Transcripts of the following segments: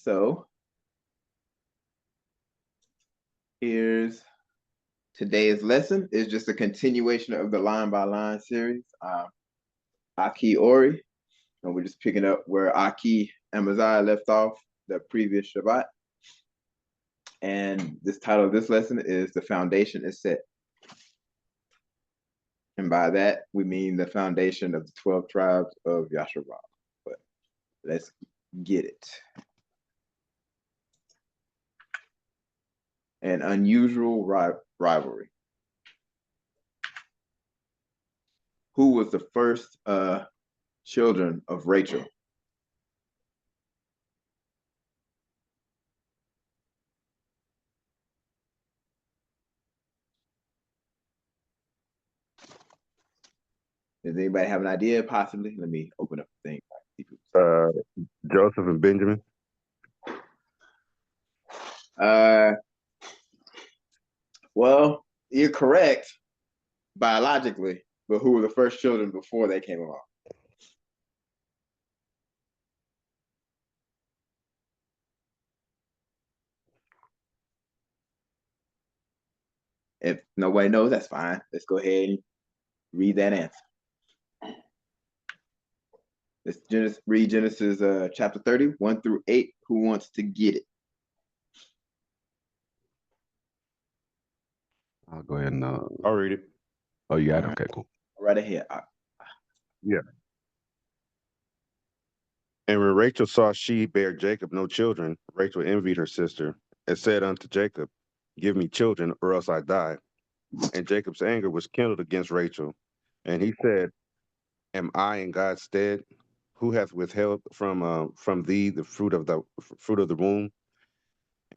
So here's today's lesson is just a continuation of the line by line series. Aki Ori, and we're just picking up where Aki Amaziah left off the previous Shabbat. And this title of this lesson is The Foundation is Set. And by that, we mean the foundation of the 12 tribes of Yasharah. But let's get it. An unusual rivalry. Who was the first children of Rachel? Does anybody have an idea? Possibly. Let me open up the thing. Joseph and Benjamin. Well, you're correct biologically, but who were the first children before they came along? If nobody knows, that's fine. Let's go ahead and read that answer. Let's read Genesis chapter 30, 1 through 8. Who wants to get it? I'll go ahead and I'll read it. Oh, you got it? Okay, cool. Right ahead. Yeah. And when Rachel saw she bare Jacob no children, Rachel envied her sister and said unto Jacob, Give me children, or else I die. And Jacob's anger was kindled against Rachel. And he said, Am I in God's stead? Who hath withheld from thee the fruit of the womb?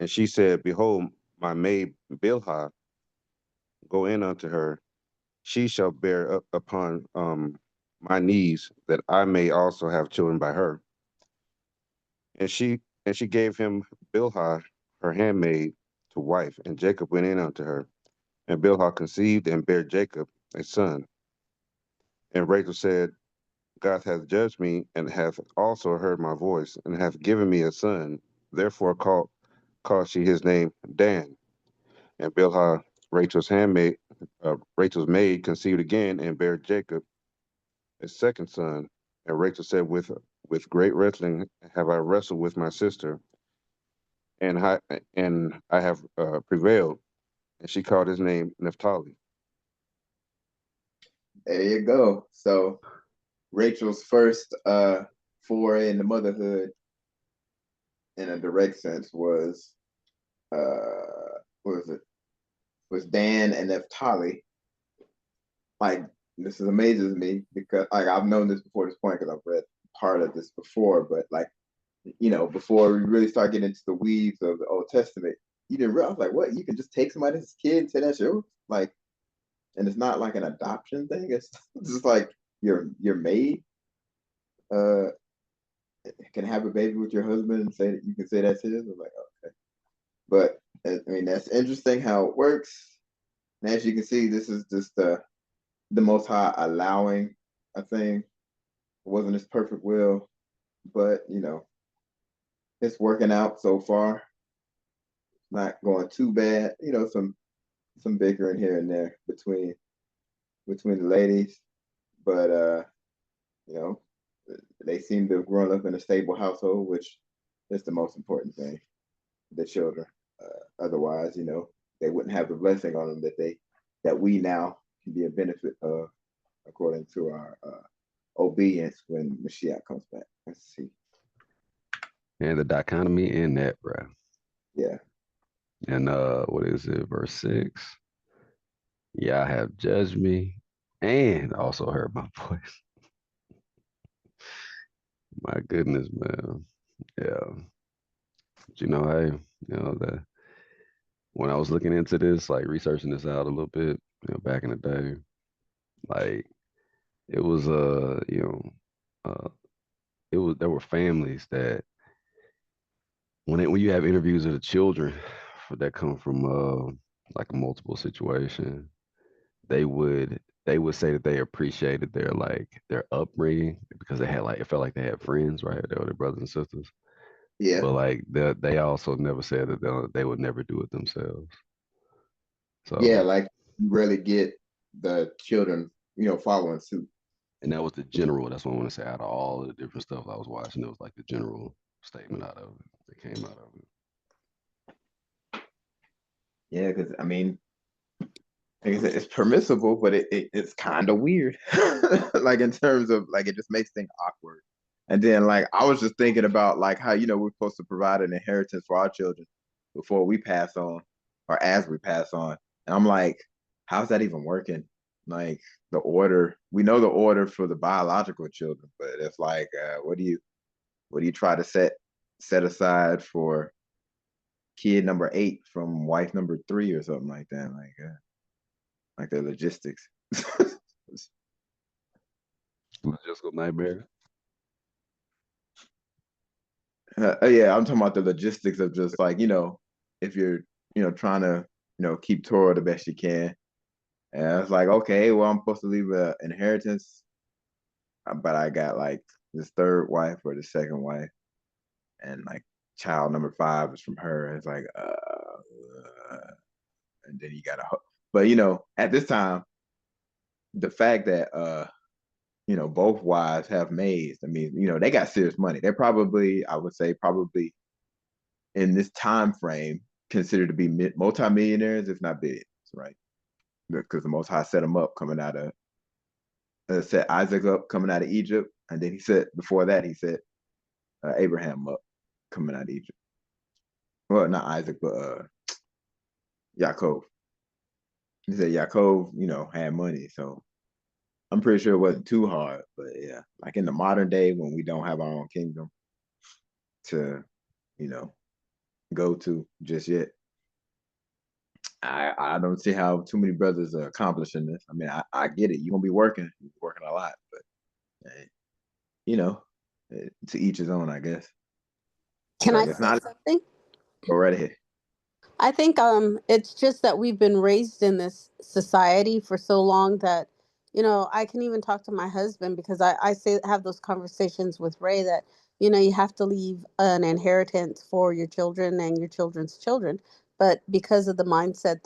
And she said, Behold, my maid Bilhah, go in unto her. She shall bear up upon my knees, that I may also have children by her. And she gave him Bilhah, her handmaid, to wife, and Jacob went in unto her. And Bilhah conceived and bare Jacob a son. And Rachel said, God hath judged me, and hath also heard my voice, and hath given me a son. Therefore called she his name Dan. And Bilhah, Rachel's maid, conceived again and bare Jacob a second son. And Rachel said, with great wrestling have I wrestled with my sister, and I have prevailed. And she called his name Naphtali. There you go. So Rachel's first foray into motherhood in a direct sense was was Dan and Naphtali. Like, this amazes me because like I've known this before this point because I've read part of this before, but like, before we really start getting into the weeds of the Old Testament, you didn't realize like what you can just take somebody's kid and say that's yours. Like, and it's not like an adoption thing. It's just like your maid can have a baby with your husband and say that you can say that's his. I'm like, okay. But I mean, that's interesting how it works. And as you can see, this is just the Most High allowing a thing. It wasn't his perfect will, but it's working out so far. Not going too bad. Some bickering here and there between the ladies, but they seem to have grown up in a stable household, which is the most important thing. The children. Otherwise, they wouldn't have the blessing on them that we now can be a benefit of, according to our obedience when Mashiach comes back. Let's see. And the dichotomy in that, bro. Yeah. And what is it? Verse 6. Yeah, I have judged me and also heard my voice. My goodness, man. Yeah. But hey, when I was looking into this, like researching this out a little bit, back in the day, like it was there were families that when you have interviews of the children that come from like a multiple situation, they would say that they appreciated their upbringing because they had it felt like they had friends, right? They were their brothers and sisters. Yeah. But like they also never said that they would never do it themselves. Yeah, So, like you rarely get the children, following suit. and that was the general. That's what I want to say. Out of all the different stuff I was watching, it was like the general statement out of it that came out of it. Yeah, because I mean, like I said, it's permissible, but it's kind of weird. Like in terms of like it just makes things awkward. And then like I was just thinking about like how we're supposed to provide an inheritance for our children before we pass on or as we pass on. And I'm like, how's that even working? Like the order, we know the order for the biological children, but it's like what do you try to set aside for kid number 8 from wife number 3 or something like that? Like the logistics. Logistical nightmare. Yeah, I'm talking about the logistics of just like, if you're, trying to, keep Torah the best you can. And it's like, okay, well, I'm supposed to leave an inheritance, but I got like this third wife or the second wife, and like child number 5 is from her. And it's like, and then you gotta, but at this time, the fact that both wives have maids. I mean, they got serious money. They're probably, I would say, probably in this time frame, considered to be multimillionaires, if not billions, right? Because the Most High set them up coming out of, set Isaac up coming out of Egypt, and then he said before that he set Abraham up coming out of Egypt. Well, not Isaac, but Yaakov. He said Yaakov, had money, so I'm pretty sure it wasn't too hard. But yeah, like in the modern day when we don't have our own kingdom to, you know, go to just yet. I don't see how too many brothers are accomplishing this. I mean, I get it. You're gonna be working a lot, but you know, to each his own, I guess. Can So I if say not, something? go right ahead. I think it's just that we've been raised in this society for so long that I can even talk to my husband because I say have those conversations with Ray that you have to leave an inheritance for your children and your children's children, but because of the mindset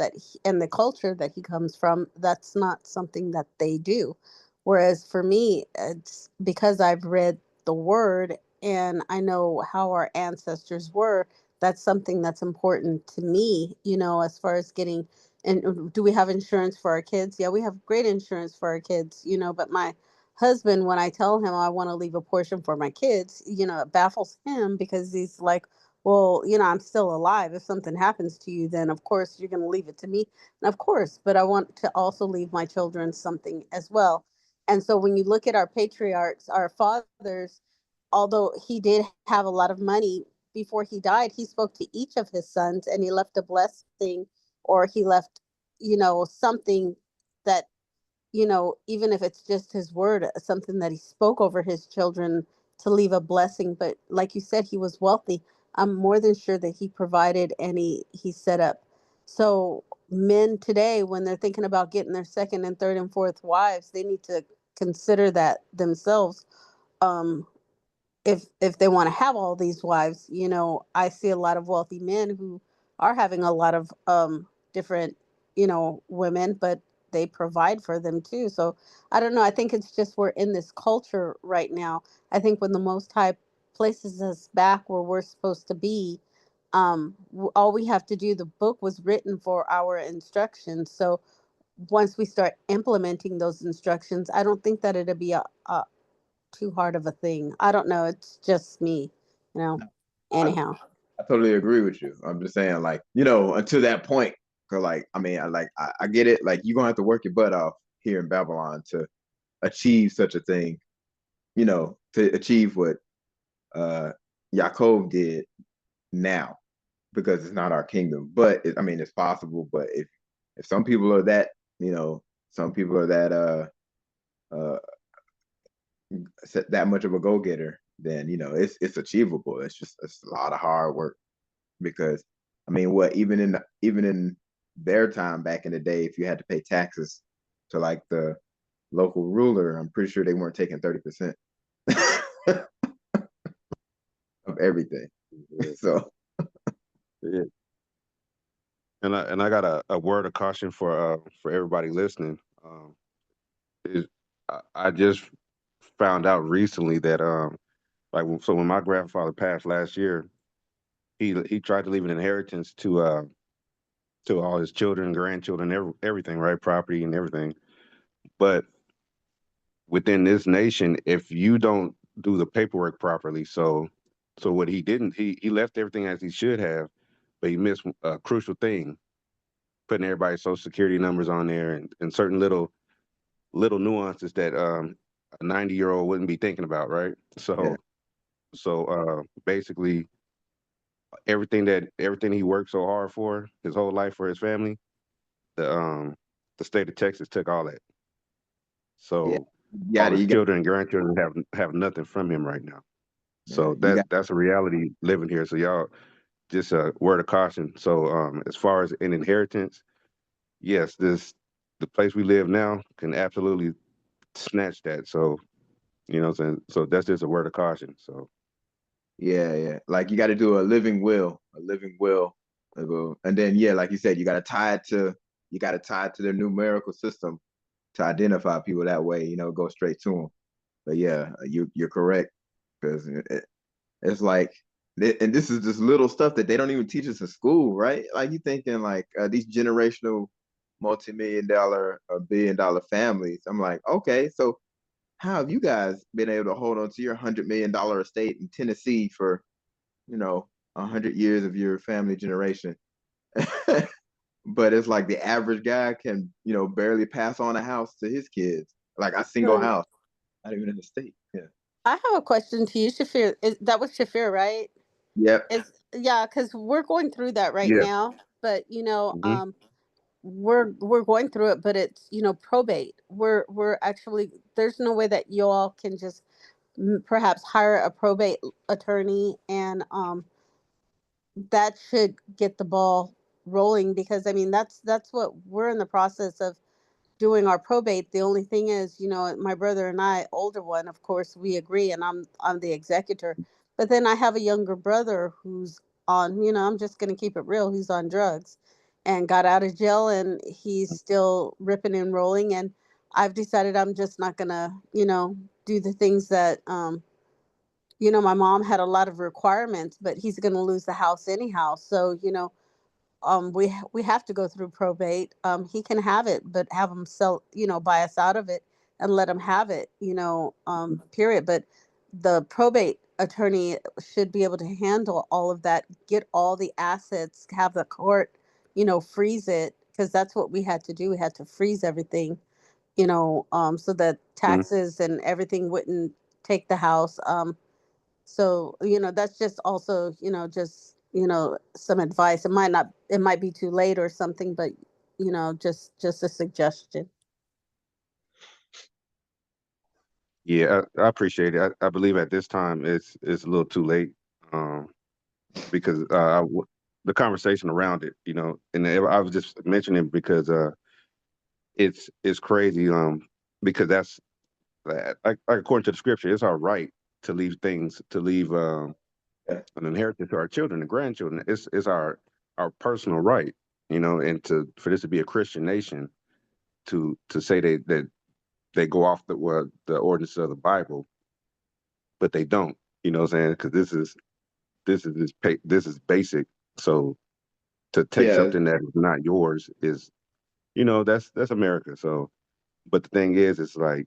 and the culture that he comes from, that's not something that they do. Whereas for me, it's because I've read the word and I know how our ancestors were. That's something that's important to me, as far as getting. And do we have insurance for our kids? Yeah, we have great insurance for our kids, but my husband, when I tell him I want to leave a portion for my kids, it baffles him because he's like, well, I'm still alive. If something happens to you, then of course you're going to leave it to me. And of course, but I want to also leave my children something as well. And so when you look at our patriarchs, our fathers, although he did have a lot of money before he died, he spoke to each of his sons and he left a blessing, or he left, something that, even if it's just his word, something that he spoke over his children to leave a blessing. But like you said, he was wealthy. I'm more than sure that he provided and he set up. So men today, when they're thinking about getting their second and third and fourth wives, they need to consider that themselves. Um, if they want to have all these wives, I see a lot of wealthy men who are having a lot of different, women, but they provide for them too. So I don't know. I think it's just we're in this culture right now. I think when the Most High places us back where we're supposed to be, all we have to do, the book was written for our instructions. So once we start implementing those instructions, I don't think that it'll be a too hard of a thing. I don't know. It's just me, you know. I, Anyhow, I totally agree with you. I'm just saying, like, until that point, cause like, I mean, I get it. Like, you're gonna have to work your butt off here in Babylon to achieve such a thing. To achieve what uh Yaakov did now, because it's not our kingdom. But I mean, it's possible. But if some people are that, some people are that uh that much of a go getter, then it's achievable. It's a lot of hard work because I mean, what even in their time back in the day, if you had to pay taxes to like the local ruler, I'm pretty sure they weren't taking 30% of everything. Yeah. So Yeah. And I got a word of caution for everybody listening. Is I just found out recently that so when my grandfather passed last year, he tried to leave an inheritance to all his children, grandchildren, everything, right? Property and everything. But within this nation, if you don't do the paperwork properly, so what he didn't, he left everything as he should have, but he missed a crucial thing, putting everybody's social security numbers on there and certain little nuances that a 90-year-old wouldn't be thinking about, right? yeah, So basically everything he worked so hard for his whole life for his family, the state of Texas took all that. yeah, So all his you got children and grandchildren have nothing from him right now. yeah, So you got that's a reality living here. So y'all, just a word of caution. So as far as an inheritance, yes, the place we live now can absolutely snatch that. So you know what I'm saying? So that's just a word of caution. So yeah. Like you got to do a living will, and then yeah, like you said, you got to tie it to their numerical system to identify people that way. Go straight to them. But yeah, you're correct because it's like, and this is just little stuff that they don't even teach us in school, right? Like you thinking like these generational multi-million-dollar or billion-dollar families. I'm like, okay, so how have you guys been able to hold on to your $100 million estate in Tennessee for 100 years of your family generation? But it's like the average guy can barely pass on a house to his kids, like a single So house, not even in the state. Yeah. I have a question to you, Shafir. That was Shafir, right? Yep. Yeah, because we're going through that right yeah. now. But Hmm. we're going through it, but it's probate. We're actually, there's no way that you all can just perhaps hire a probate attorney, and that should get the ball rolling, because I mean that's what we're in the process of doing, our probate. The only thing is, my brother and I, older one, of course, we agree, and I'm the executor. But then I have a younger brother who's on, I'm just going to keep it real, he's on drugs and got out of jail, and he's still ripping and rolling. And I've decided I'm just not going to, do the things that my mom had a lot of requirements, but he's going to lose the house anyhow. So, we have to go through probate. He can have it, but have him sell, buy us out of it and let him have it, period. But the probate attorney should be able to handle all of that, get all the assets, have the court, freeze it, because that's what we had to do. We had to freeze everything, so that taxes and everything wouldn't take the house. So, that's just also, just, some advice. It might be too late or something, but, just a suggestion. Yeah, I appreciate it. I believe at this time it's a little too late, um, because the conversation around it, and I was just mentioning because it's crazy, because that's like according to the scripture, it's our right to leave things, to leave Yeah. an inheritance to our children and grandchildren. It's our personal right, and for this to be a Christian nation, to say that they go off the ordinance of the Bible, but they don't. You know what I'm saying? Because this is basic. So to take Yeah. something that is not yours is, that's America. So, but the thing is, it's like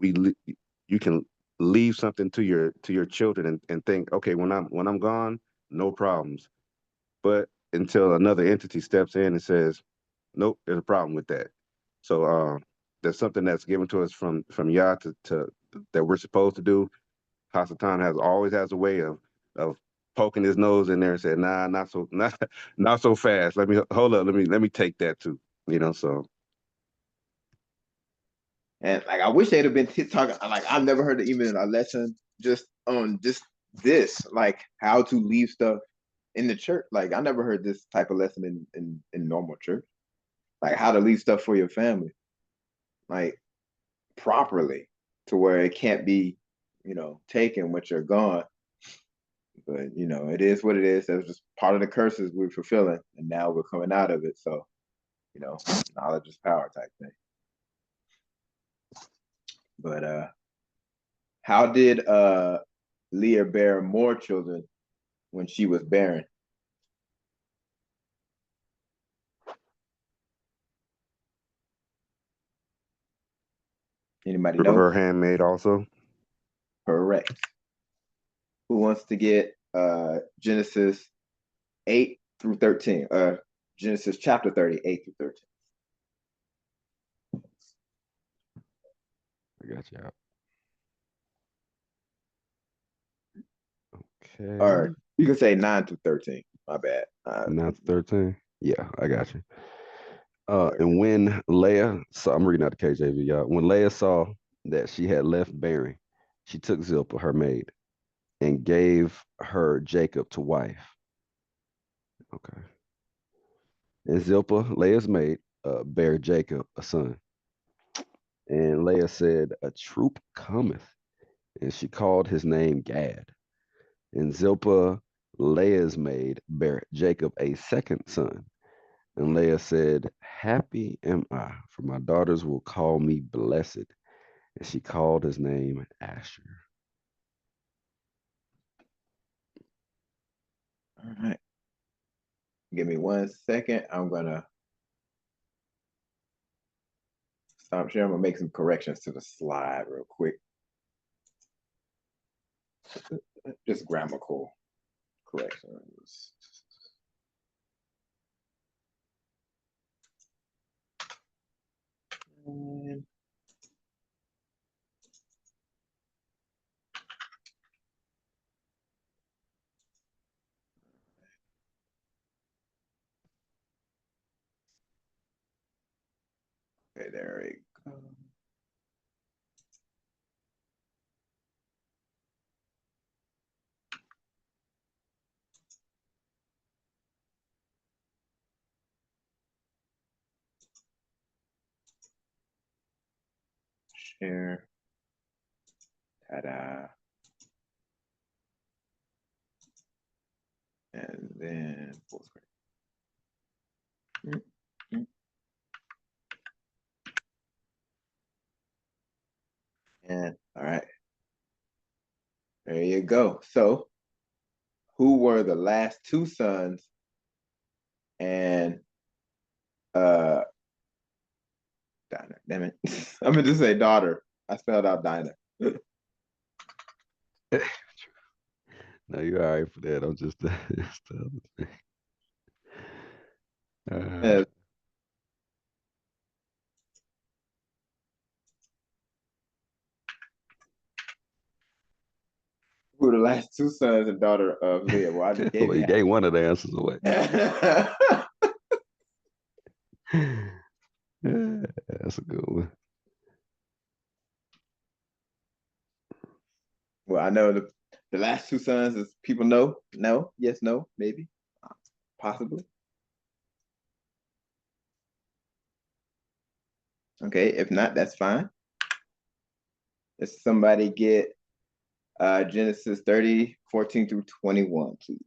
you can leave something to your children and think, okay, when I'm gone, no problems. But until another entity steps in and says, nope, there's a problem with that. So there's something that's given to us from Yah to that we're supposed to do. Hasatan always has a way of poking his nose in there and saying, nah, not so not so fast. Let me hold up. Let me take that too. So And like I wish they'd have been talking. Like I've never heard of even a lesson just on just this, like how to leave stuff in the church. Like I never heard this type of lesson in normal church. Like how to leave stuff for your family, like properly, to where it can't be, taken once you're gone. But you know, it is what it is. That was just part of the curses we're fulfilling, and now we're coming out of it. So, you know, knowledge is power type thing. But how did Leah bear more children when she was barren? Anybody Through know? her handmaid also. Correct. Who wants to get Genesis 8 through 13? Genesis chapter 30, 8 through 13. I got you out. Or Okay. you can say 9 through 13. My bad. 9 to 13. Yeah, I got you. And when Leah saw, I'm reading out the KJV, y'all. When Leah saw that she had left bearing, she took Zilpah, her maid, and gave her Jacob to wife. Okay. And Zilpah, Leah's maid, bare Jacob a son. And Leah said, "A troop cometh." And she called his name Gad. And Zilpah, Leah's maid, bare Jacob a second son. And Leah said, "Happy am I, for my daughters will call me blessed." And she called his name Asher. All right. Give me 1 second. I'm going to stop sharing. I'm going to make some corrections to the slide real quick. Just grammatical corrections. And okay, there we go. Share. Padah. And then full screen. And all right. There you go. So, who were the last two sons and Dinah? Damn it. I meant to say daughter. I spelled out Dinah. No, you're all right for that. I'm just Uh, who were the last two sons and daughter of Leah? Well, I just gave well, you you gave one of the answers away. That's a good one. Well, I know the last two sons is people know. No, yes, no, maybe, possibly. Okay, if not, that's fine. Does somebody get Genesis 30, 14 through 21, please?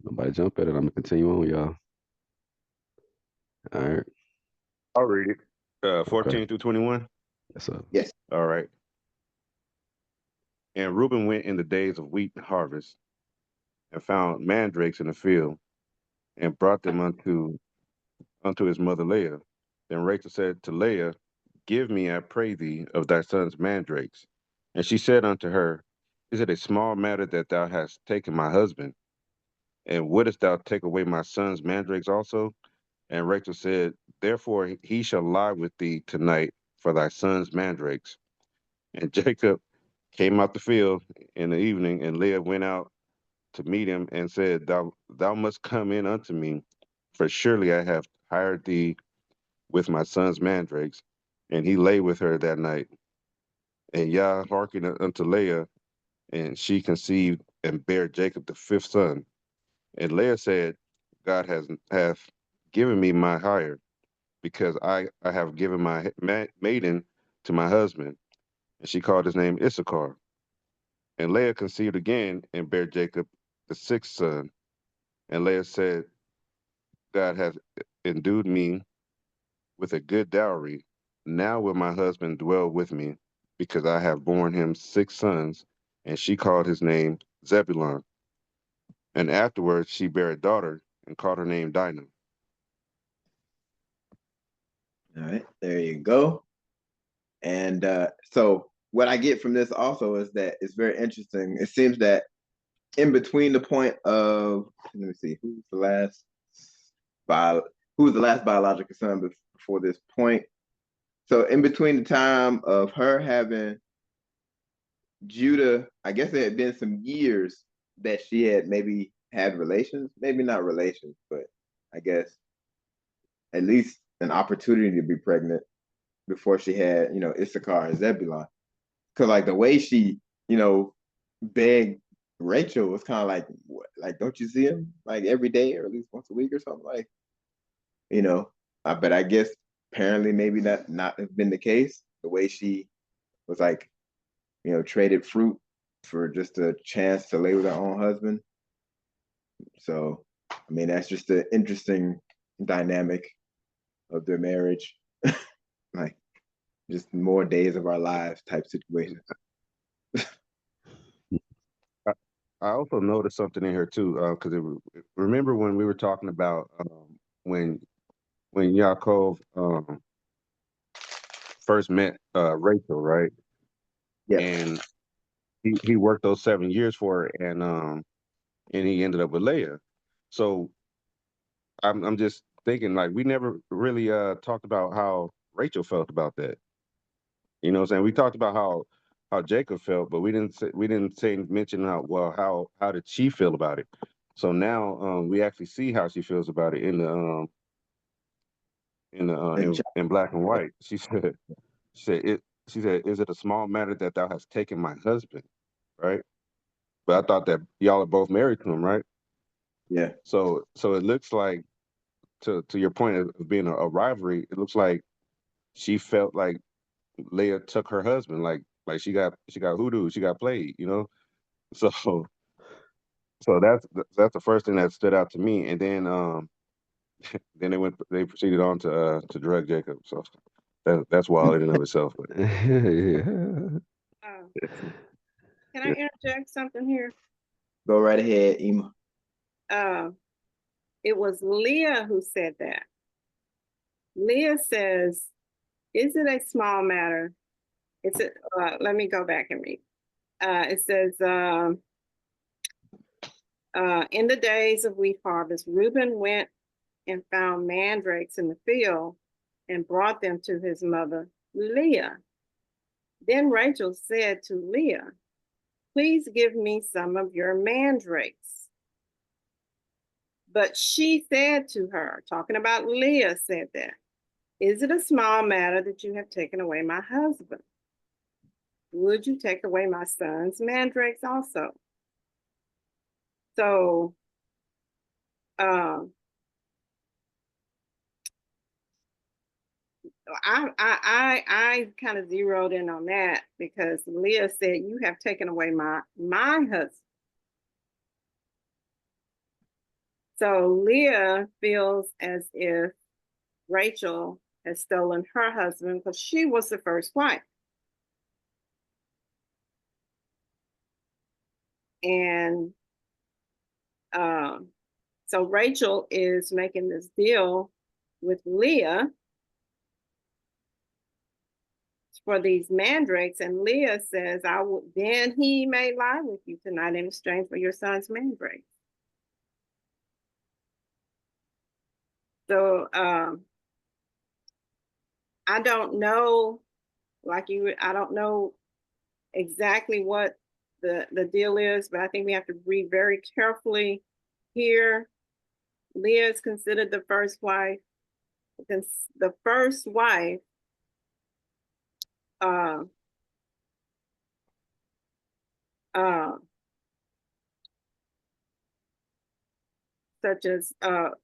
Nobody jump at it. I'm gonna continue on, y'all. All right. I'll read it. 14 Okay. through 21. Yes, sir. Yes. All right. And Reuben went in the days of wheat harvest and found mandrakes in the field and brought them unto his mother Leah. Then Rachel said to Leah, "Give me, I pray thee, of thy son's mandrakes." And she said unto her, "Is it a small matter that thou hast taken my husband? And wouldest thou take away my son's mandrakes also?" And Rachel said, "Therefore he shall lie with thee tonight for thy son's mandrakes." And Jacob came out the field in the evening, and Leah went out to meet him and said, Thou must come in unto me, for surely I have hired thee with my son's mandrakes. And he lay with her that night. And Yah hearkened unto Leah, and she conceived and bare Jacob the fifth son. And Leah said, God hath given me my hire, because I have given my maiden to my husband. and she called his name Issachar. And Leah conceived again and bare Jacob the sixth son. And Leah said, God hath endued me with a good dowry. Now will my husband dwell with me, because I have borne him 6 sons. And she called his name Zebulun. And afterwards she bare a daughter and called her name Dinah. All right, there you go. And so what I get from this also is that it's very interesting. It seems that in between the point of, let me see, bio, who was the last biological son before this point? So in between the time of her having Judah, I guess there had been some years that she had maybe had relations, maybe not relations, but I guess at least an opportunity to be pregnant before she had, Issachar and Zebulon. Because like the way she, begged Rachel was kind of like, what, like, don't you see him like every day or at least once a week or something, like, you know. But I guess apparently maybe that not have been the case. The way she was like, traded fruit for just a chance to lay with her own husband. So, I mean, that's just an interesting dynamic of their marriage. Like, just more days of our lives type situation. I, I also noticed something in here too, because remember when we were talking about when Yaakov first met Rachel, right? Yeah. And he worked those 7 years for her, and he ended up with Leah. So I'm just thinking, like, we never really talked about how Rachel felt about that. You know what I'm saying? We talked about how Jacob felt, but we didn't say mention how did she feel about it. So now we actually see how she feels about it And in black and white. She said, is it a small matter that thou hast taken my husband? Right? But I thought that y'all are both married to him, right? yeah. So it looks like, to your point of being a rivalry, it looks like she felt like Leah took her husband, like she got hoodoo, she got played, you know. So that's the first thing that stood out to me, and then they proceeded on to drug Jacob. So that's wild in and of itself. But Yeah. Oh, can I interject something here? Go right ahead, Ema. It was Leah who said that. Leah says, is it a small matter? Let me go back and read. It says, in the days of wheat harvest, Reuben went and found mandrakes in the field and brought them to his mother, Leah. Then Rachel said to Leah, please give me some of your mandrakes. But she said to her, talking about Leah said that, is it a small matter that you have taken away my husband? Would you take away my son's mandrakes also? So, I kind of zeroed in on that because Leah said, you have taken away my husband. So Leah feels as if Rachel has stolen her husband because she was the first wife. And so Rachel is making this deal with Leah for these mandrakes, and Leah says, then he may lie with you tonight in exchange for your son's mandrakes. So I don't know, I don't know exactly what the deal is, but I think we have to read very carefully here. Leah is considered the first wife. The first wife such as well,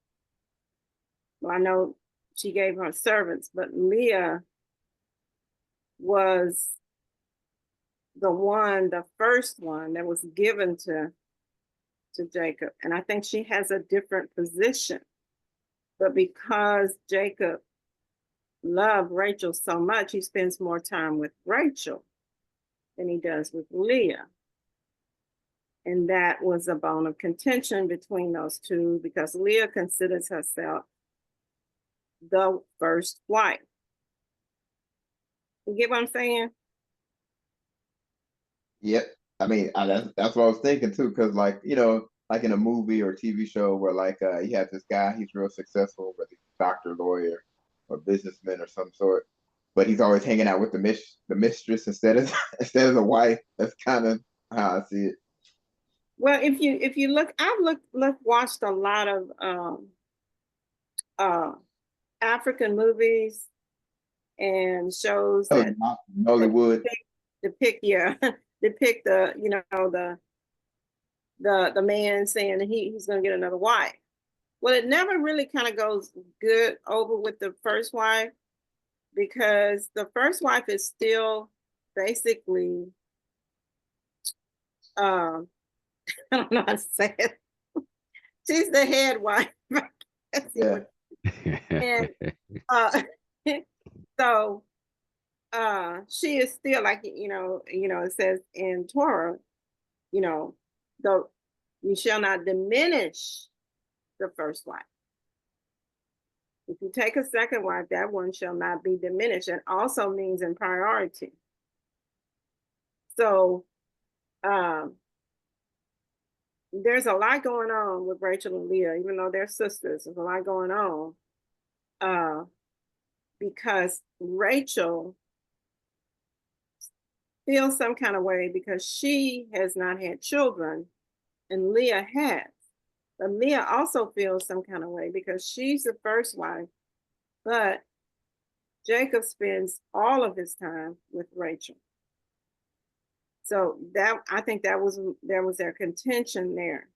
I know she gave her servants, but Leah was the first one that was given to Jacob. And I think she has a different position. But because Jacob loved Rachel so much, he spends more time with Rachel than he does with Leah. And that was a bone of contention between those two, because Leah considers herself the first wife. You get what I'm saying? Yep. I mean, that's what I was thinking too, because like, you know, like in a movie or TV show where like you have this guy, he's real successful, whether he's a doctor, lawyer, or businessman or some sort, but he's always hanging out with the mistress instead of instead of the wife. That's kind of how I see it. Well, if you look, I've watched a lot of African movies and shows Oh, that Nollywood. depict depict the, you know, the man saying that he's gonna get another wife. Well, it never really kind of goes good over with the first wife, because the first wife is still basically I don't know how to say it. She's the head wife. Yeah. And so she is still, like, you know, it says in Torah, you know, though you shall not diminish the first wife. If you take a second wife, that one shall not be diminished. It also means in priority. So there's a lot going on with Rachel and Leah, even though they're sisters. There's a lot going on because Rachel feels some kind of way because she has not had children and Leah has. But Leah also feels some kind of way because she's the first wife, but Jacob spends all of his time with Rachel. So that, I think there was their contention there.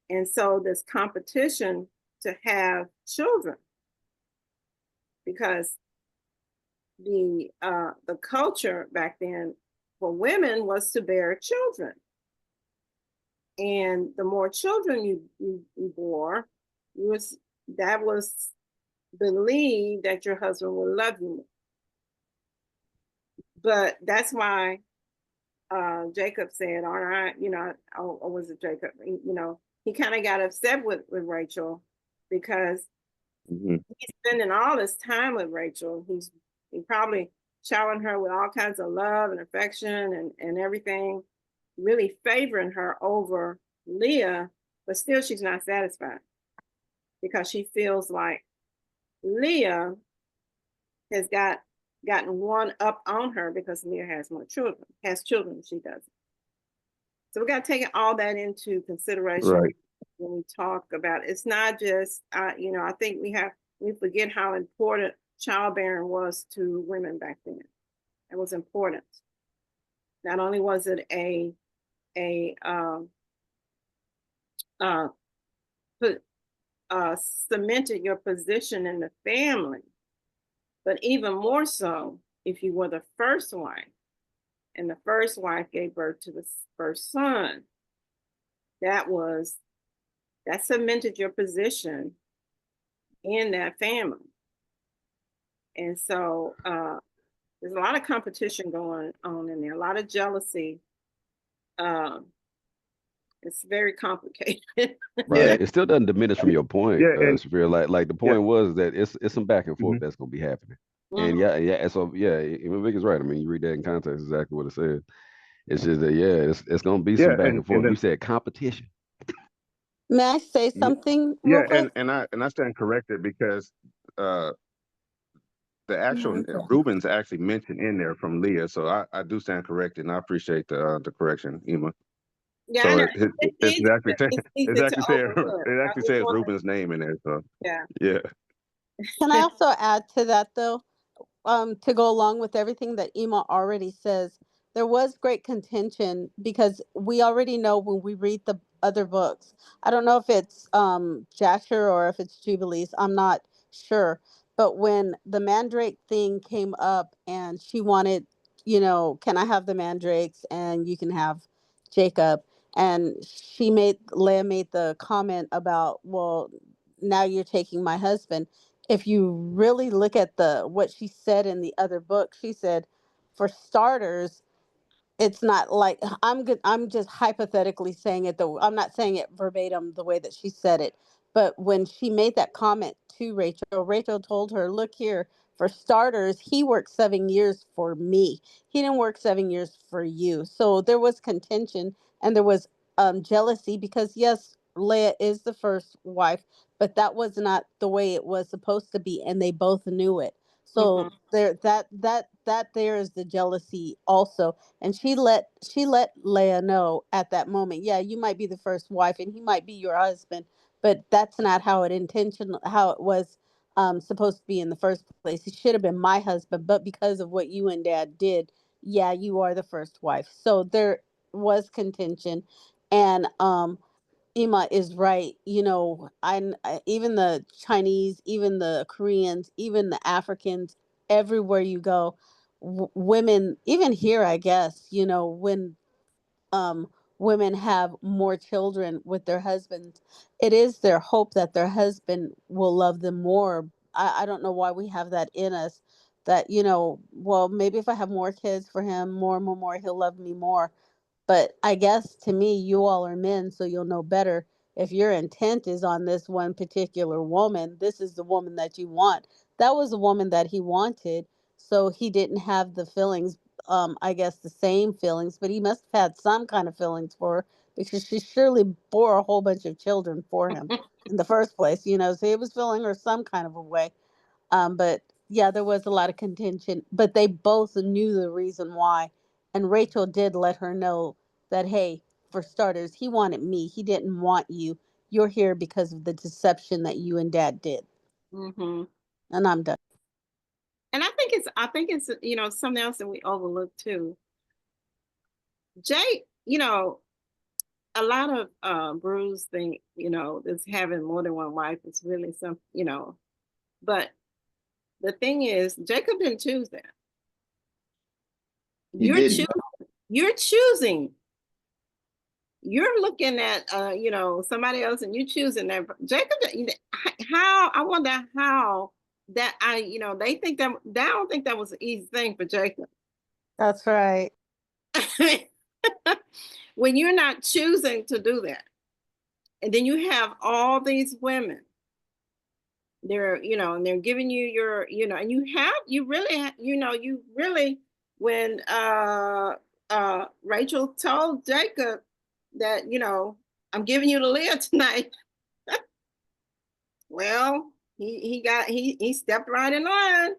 And so this competition to have children, because the culture back then for women was to bear children. And the more children you bore, that was believed that your husband would love you more. But that's why Jacob said, all right, you know, or was it Jacob? You know, he kind of got upset with Rachel because he's spending all this time with Rachel. He probably showering her with all kinds of love and affection and everything, really favoring her over Leah, but still she's not satisfied because she feels like Leah has gotten one up on her because Leah has more children, she doesn't. So we got to take all that into consideration, right, when we talk about it. It's not just, you know, I think we forget how important childbearing was to women back then. It was important. Not only was it cemented your position in the family, but even more so if you were the first wife and the first wife gave birth to the first son, that cemented your position in that family. And so there's a lot of competition going on in there, a lot of jealousy. It's very complicated. Right. Yeah. It still doesn't diminish from your point, Shabril. Like the point was that it's some back and forth that's gonna be happening. And so Vic is right. I mean, you read that in context, exactly what it said. It's just that it's gonna be some back and forth. You said competition. May I say something? Yeah, and I stand corrected because the actual Reuben's actually mentioned in there from Leah, so I do stand corrected, and I appreciate the correction, Ema. Yeah, so I know. It actually says Reuben's name in there. So yeah. Can I also add to that though? To go along with everything that Ema already says, there was great contention because we already know when we read the other books. I don't know if it's Jasher or if it's Jubilees. I'm not sure. But when the Mandrake thing came up and she wanted you know, can I have the mandrakes and you can have Jacob? And Leah made the comment about, well, now you're taking my husband. If you really look at what she said in the other book, she said, for starters, it's not like I'm good. I'm just hypothetically saying it, though. I'm not saying it verbatim the way that she said it. But when she made that comment to Rachel, Rachel told her, look here, for starters, he worked 7 years for me. He didn't work 7 years for you. So there was contention and there was jealousy because, yes, Leah is the first wife, but that was not the way it was supposed to be. And they both knew it. Mm-hmm. So there is the jealousy also, and she let Leah know at that moment, yeah, you might be the first wife and he might be your husband, but that's not how it was supposed to be in the first place. He should have been my husband, but because of what you and dad did, yeah, you are the first wife. So there was contention, and Ima is right. You know, even the Chinese, even the Koreans, even the Africans, everywhere you go, women, even here, I guess, you know, when um, women have more children with their husbands, it is their hope that their husband will love them more. I don't know why we have that in us. That, you know, well, maybe if I have more kids for him, more, he'll love me more. But I guess to me, you all are men, so you'll know better. If your intent is on this one particular woman, this is the woman that you want. That was the woman that he wanted, so he didn't have the feelings, I guess the same feelings, but he must have had some kind of feelings for her because she surely bore a whole bunch of children for him in the first place, you know, so he was feeling her some kind of a way. But yeah, there was a lot of contention, but they both knew the reason why. And Rachel did let her know that, hey, for starters, he wanted me. He didn't want you. You're here because of the deception that you and dad did. Mm-hmm. And I'm done. And I think it's, you know, something else that we overlook too. Jay, you know, a lot of brews think, you know, this having more than one wife is really some, you know, but the thing is, Jacob didn't choose that. He You're didn't. choosing. You're choosing. You're looking at, you know, somebody else, and you choosing that. Jacob, how? I wonder how that you know, they think that. I don't think that was an easy thing for Jacob. That's right. When you're not choosing to do that, and then you have all these women, they're, you know, and they're giving you your, you know, and you really, you know, you really, when Rachel told Jacob that, you know, I'm giving you the Leah tonight. Well, he stepped right in line,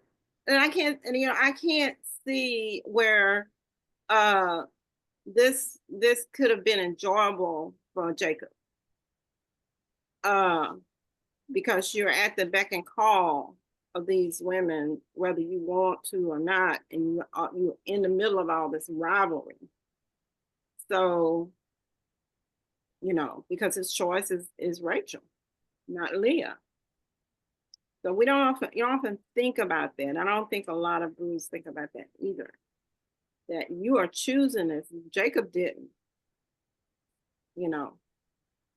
and I can't, and you know, I can't see where uh this could have been enjoyable for Jacob. Uh, because you're at the beck and call of these women, whether you want to or not, and you're in the middle of all this rivalry. So, you know, because his choice is Rachel, not Leah. So you don't often think about that. I don't think a lot of Bruce think about that either. That you are choosing this. Jacob didn't, you know.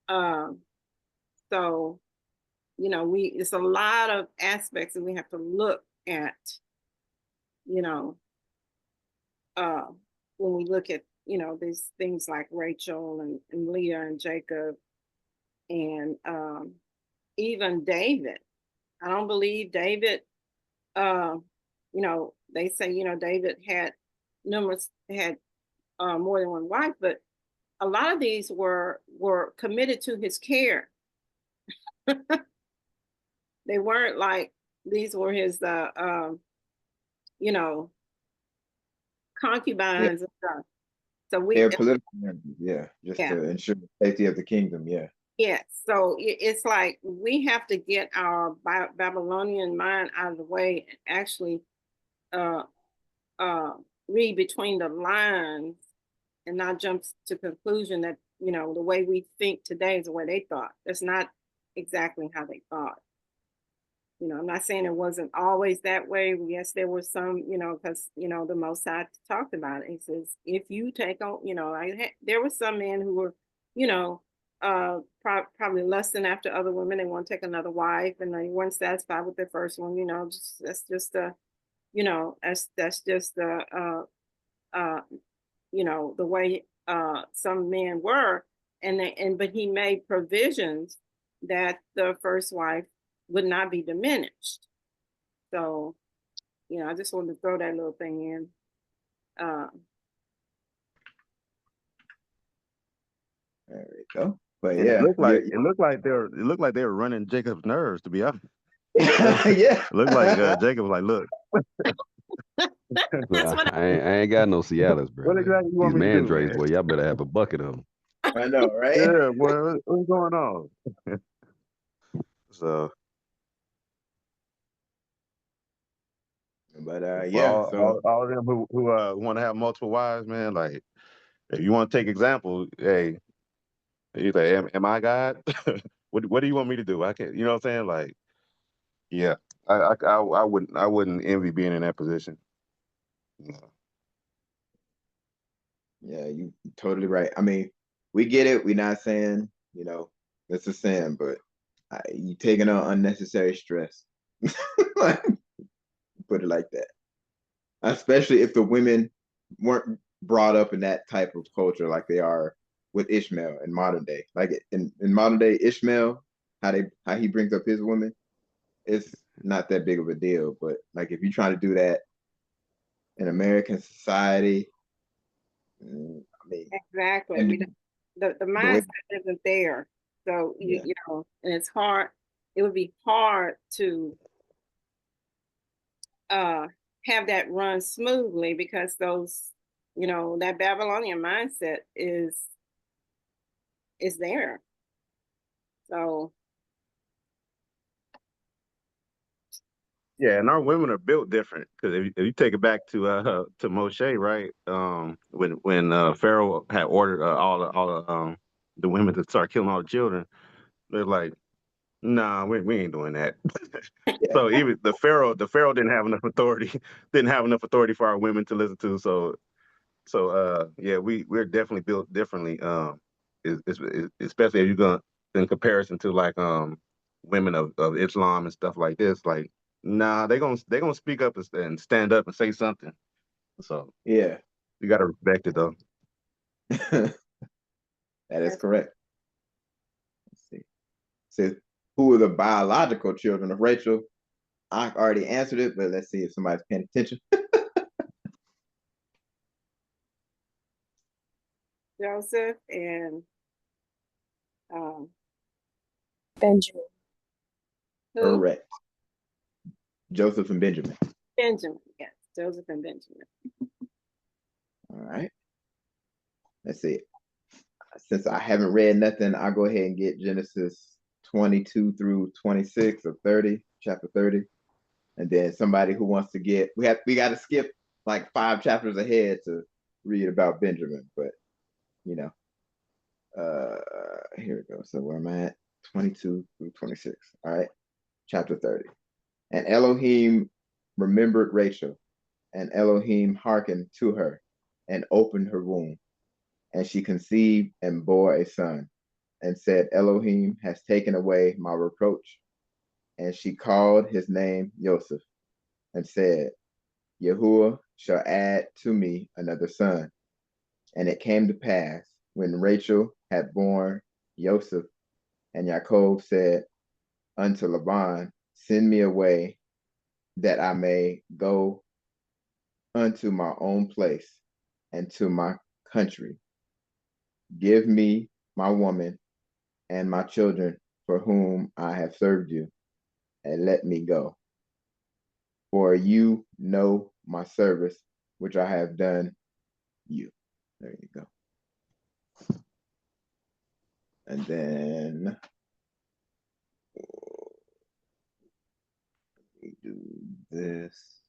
Um, so, you know, it's a lot of aspects that we have to look at, you know, uh, when we look at, you know, these things like Rachel and Leah and Jacob and even David. I don't believe David, uh, you know, they say, you know, David had more than one wife, but a lot of these were committed to his care. They weren't like these were his, you know, Yeah, concubines and stuff. So they're political members, yeah, just yeah, to ensure the safety of the kingdom, yeah. yeah. So it's like we have to get our Babylonian mind out of the way and actually uh, uh, read between the lines and not jump to conclusion that, you know, the way we think today is the way they thought. That's not exactly how they thought. I'm not saying it wasn't always that way. Yes, there were some, because, the Most High talked about it. He says, if you take on, there were some men who were, probably lusting after other women. They want to take another wife and they weren't satisfied with their first one, that's just that's just the way some men were. But he made provisions that the first wife would not be diminished. So, I just wanted to throw that little thing in. There we go. But And yeah, it looked like they were running Jacob's nerves, to be honest. yeah. It looked like Jacob was like, look, That's what I ain't got no Cialis, bro. what exactly you These want me to do, mandrakes, man? boy, y'all better have a bucket of them. I know, right? Yeah, boy, what's going on? So, But for yeah, so all of them who want to have multiple wives, man, like, if you want to take example, hey, you say, am I God? What do you want me to do? I can't, you know what I'm saying? Like, yeah, I wouldn't envy being in that position. yeah, you totally right. I mean, we get it. We're not saying, it's a sin, but you taking on unnecessary stress. Like, put it like that. Especially if the women weren't brought up in that type of culture like they are with Ishmael in modern day. Like in modern day Ishmael, how he brings up his woman, it's not that big of a deal. But like if you try to do that in American society, I mean, exactly. and The the way, mindset isn't there. So yeah, and it's hard. It would be hard to have that run smoothly because that Babylonian mindset is there. So Yeah, and our women are built different because if you take it back to Moshe, right? When Pharaoh had ordered all the women to start killing all the children, they're like, nah, we ain't doing that. yeah, So even the Pharaoh didn't have enough authority, for our women to listen to. So yeah, we're definitely built differently. Especially if you're going in comparison to like women of Islam and stuff like this. Like, nah, they gonna speak up and stand up and say something. So yeah. you gotta respect it though. That is correct. Let's see. So who are the biological children of Rachel? I already answered it, but let's see if somebody's paying attention. Joseph and um, Benjamin. who? Correct. Joseph and Benjamin. Benjamin. Yes, Joseph and Benjamin. All right. Let's see. Since I haven't read nothing, I'll go ahead and get Genesis 22 through 26 of 30, chapter 30. And then somebody who wants to we got to skip like 5 chapters ahead to read about Benjamin, but you know, here we go. So where am I at? 22 through 26. All right. Chapter 30. And Elohim remembered Rachel, and Elohim hearkened to her and opened her womb. And she conceived and bore a son, and said, Elohim has taken away my reproach. And she called his name Joseph, and said, Yahuwah shall add to me another son. And it came to pass, when Rachel had borne Joseph, and Jacob said unto Laban, Send me away, that I may go unto my own place and to my country. Give me my woman and my children for whom I have served you, and let me go. For you know my service, which I have done you. There you go. And then we do this.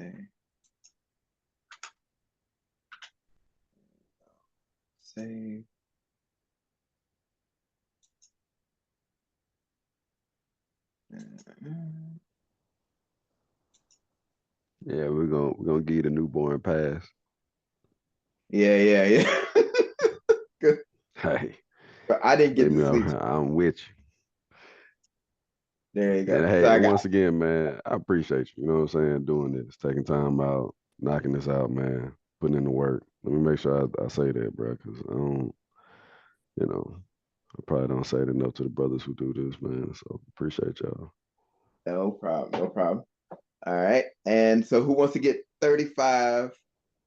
Okay. Save. Yeah, we're gonna give you the newborn pass. Yeah. Good. Hey, But I didn't get let to me know. sleep. I'm with you. There you go. And So hey, I got once again, man, I appreciate you. You know what I'm saying? Doing this, taking time out, knocking this out, man, putting in the work. Let me make sure I say that, bro, because I don't, you know, I probably don't say it enough to the brothers who do this, man. So appreciate y'all. no problem. No problem. All right. And so who wants to get 35,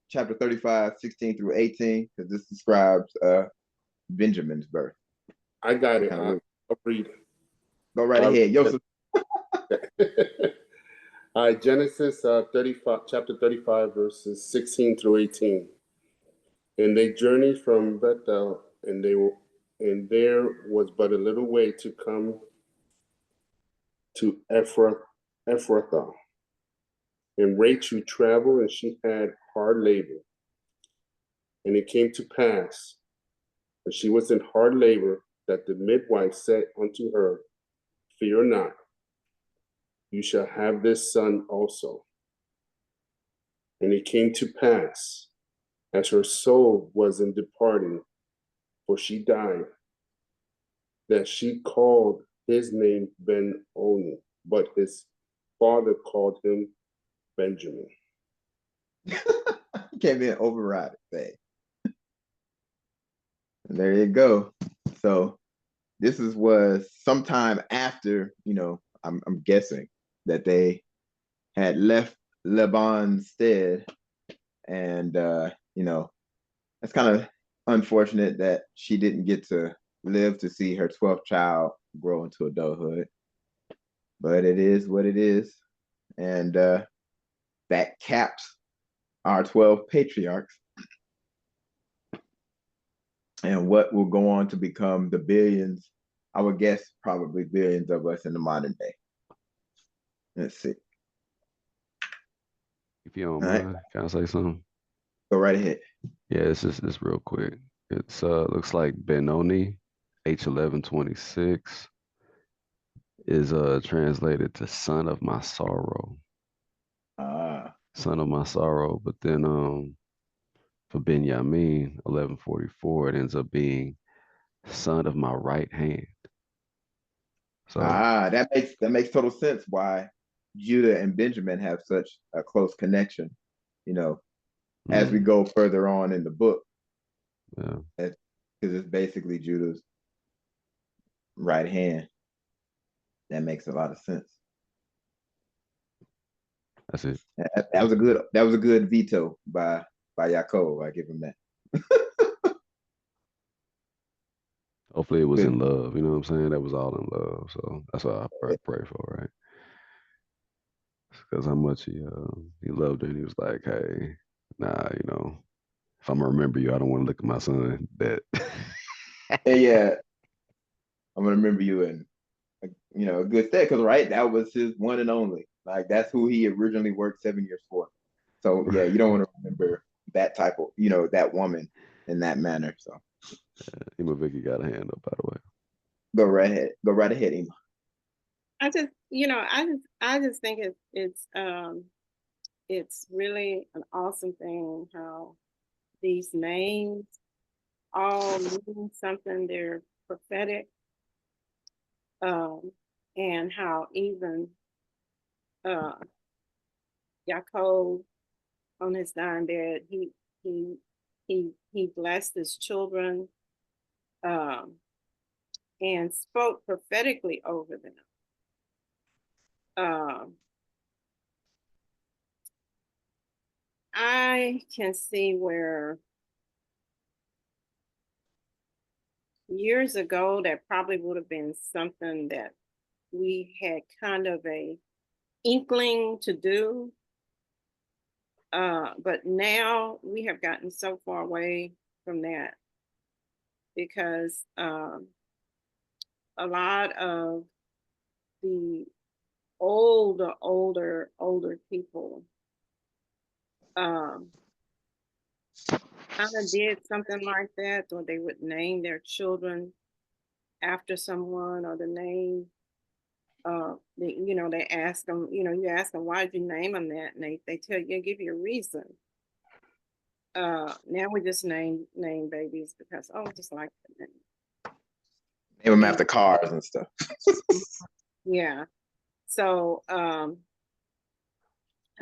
chapter 35, 16 through 18? Because this describes Benjamin's birth. I got it. I'll read. go right ahead. Joseph. All right, Genesis 35, chapter 35, verses 16 through 18. And they journeyed from Bethel, and there was but a little way to come to Ephrathah. And Rachel traveled, and she had hard labor. And it came to pass, when she was in hard labor, that the midwife said unto her, Fear not, you shall have this son also. And it came to pass, as her soul was in departing, for she died, that she called his name Ben-Oni, but his father called him Benjamin. You can't be an override thing. There you go. So this was sometime after, I'm guessing that they had left Laban's stead. And it's kind of unfortunate that she didn't get to live to see her 12th child grow into adulthood. But it is what it is. And that caps our 12 patriarchs and what will go on to become the billions, I would guess probably billions of us in the modern day. Let's see. If you don't All right, mind, can I say something? go right ahead. Yeah, it's real quick. It's looks like Benoni, H1126, is translated to son of my sorrow. Son of my sorrow. But then for Benjamin, 1144, it ends up being son of my right hand. So that makes total sense why Judah and Benjamin have such a close connection, as we go further on in the book. Yeah. Because it's basically Judah's right hand. That makes a lot of sense. That's it. That was a good veto by Yaakov. I give him that. Hopefully it was Good. in love. You know what I'm saying? That was all in love. So that's what I pray for, right? Because how much he loved her, and he was like, hey, nah, if I'm gonna remember you, I don't want to look at my son that. Yeah, I'm gonna remember you in a good stead, because that was his one and only. Like that's who he originally worked 7 years for. So yeah, you don't want to remember that type of that woman in that manner. So Ima Vicky got a hand up, by the way. go right ahead. Go right ahead, Ima. I just think it's really an awesome thing how these names all mean something. They're prophetic, and how even Yaakov on his dying bed, he blessed his children, and spoke prophetically over them. I can see where years ago that probably would have been something that we had kind of a inkling to do. But now we have gotten so far away from that because a lot of the older people kind of did something like that, or they would name their children after someone, or the name. They ask them. You ask them, why did you name them that, and they tell you, give you a reason. Now we just name babies because just like the name. Name them after cars and stuff. Yeah. So I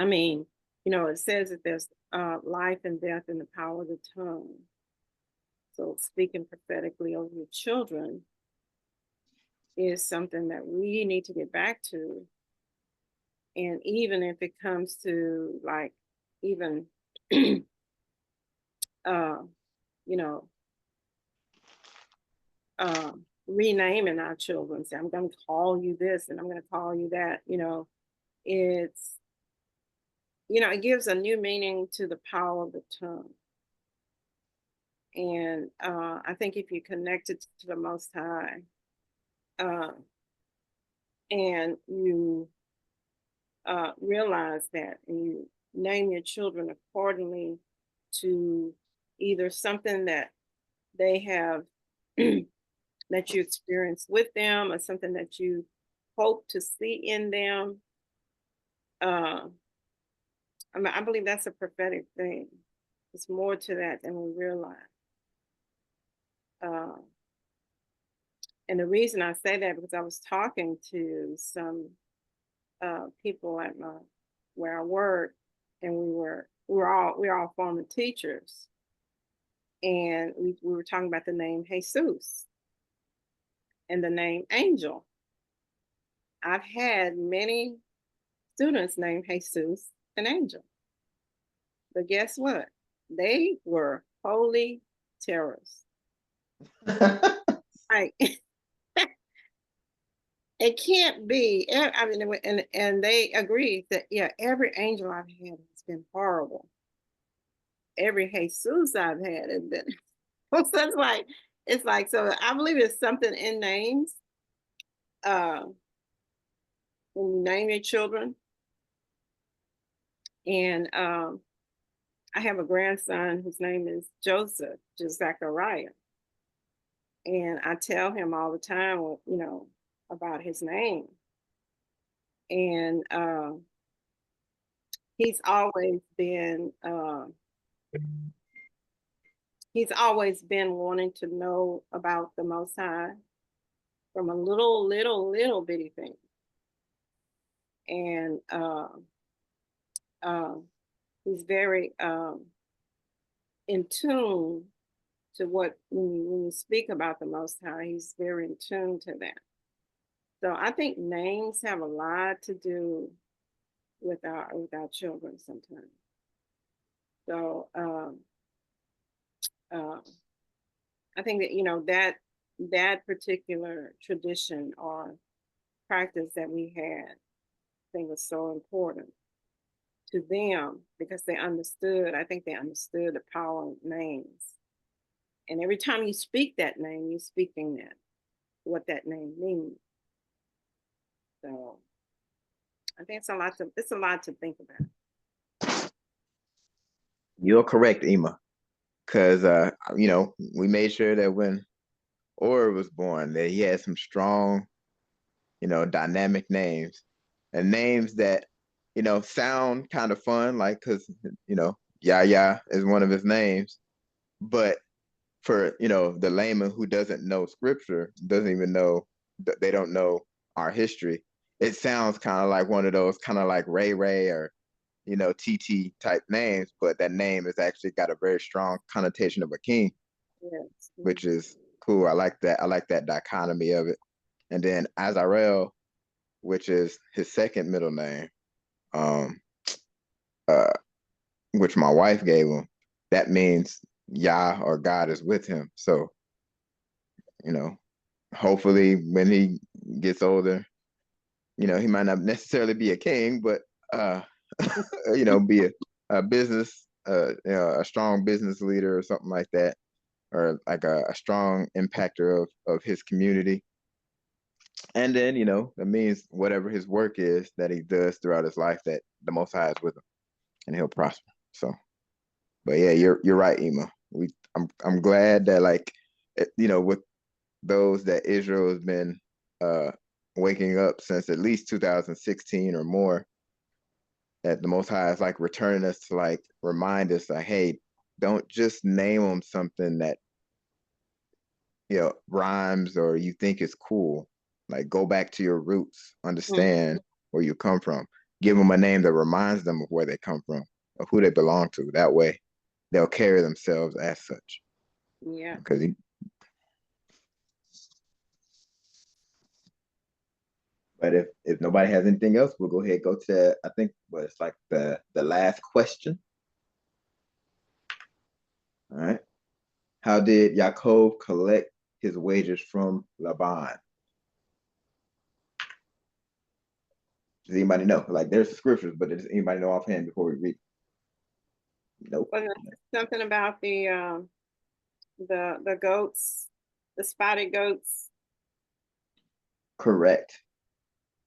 mean, it says that there's life and death in the power of the tongue. So speaking prophetically over your children is something that we need to get back to. And even if it comes to like even renaming our children, say, I'm going to call you this and I'm going to call you that, it's, it gives a new meaning to the power of the tongue. And I think if you connect it to the Most High, and you realize that, and you name your children accordingly to either something that they have that you experience with them, or something that you hope to see in them. I believe that's a prophetic thing. It's more to that than we realize. And the reason I say that, because I was talking to some people at where I work, and we're all former teachers, and we were talking about the name Jesus and the name Angel. I've had many students named Jesus and Angel, but guess what? They were holy terrors. Like, it can't be. I mean, and they agree that every angel I've had has been horrible. Every Jesus I've had has been. So it's like so. I believe there's something in names. When you name your children, and I have a grandson whose name is Joseph, just Zachariah, and I tell him all the time, about his name, and he's always been wanting to know about the Most High from a little bitty thing, and he's very in tune to what when you speak about the Most High, he's very in tune to that. So I think names have a lot to do with our children sometimes. So I think that that particular tradition or practice that we had, I think, was so important to them because they understood. I think they understood the power of names, and every time you speak that name, you're speaking that what that name means. So I think it's a lot to think about. You're correct, Ema. Because we made sure that when Or was born, that he had some strong, dynamic names, and names that, sound kind of fun, like because Yah-Yah is one of his names, but for the layman who doesn't know scripture, doesn't even know, they don't know our history, it sounds kind of like one of those kind of like Ray Ray or TT type names, but that name has actually got a very strong connotation of a king. Yes. Which is cool. I like that. I like that dichotomy of it. And then Azarel, which is his second middle name, which my wife gave him, that means Yah or God is with him. So, hopefully when he gets older, he might not necessarily be a king, but be a business, a strong business leader or something like that, or like a strong impactor of his community. And then, that means whatever his work is that he does throughout his life, that the Most High is with him and he'll prosper. So, but yeah, you're right, Ema. I'm glad that, like, with those that Israel has been waking up since at least 2016 or more, that the Most High is like returning us to like remind us like, hey, don't just name them something that rhymes or you think is cool. Like, go back to your roots, understand where you come from, give them a name that reminds them of where they come from, of who they belong to. That way, they'll carry themselves as such. Yeah. Because but if nobody has anything else, we'll go ahead and go to, I think what it's like the last question. All right. How did Yaakov collect his wages from Laban? Does anybody know? Like, there's scriptures, but does anybody know offhand before we read? Nope. Was it something about the goats, the spotted goats? Correct.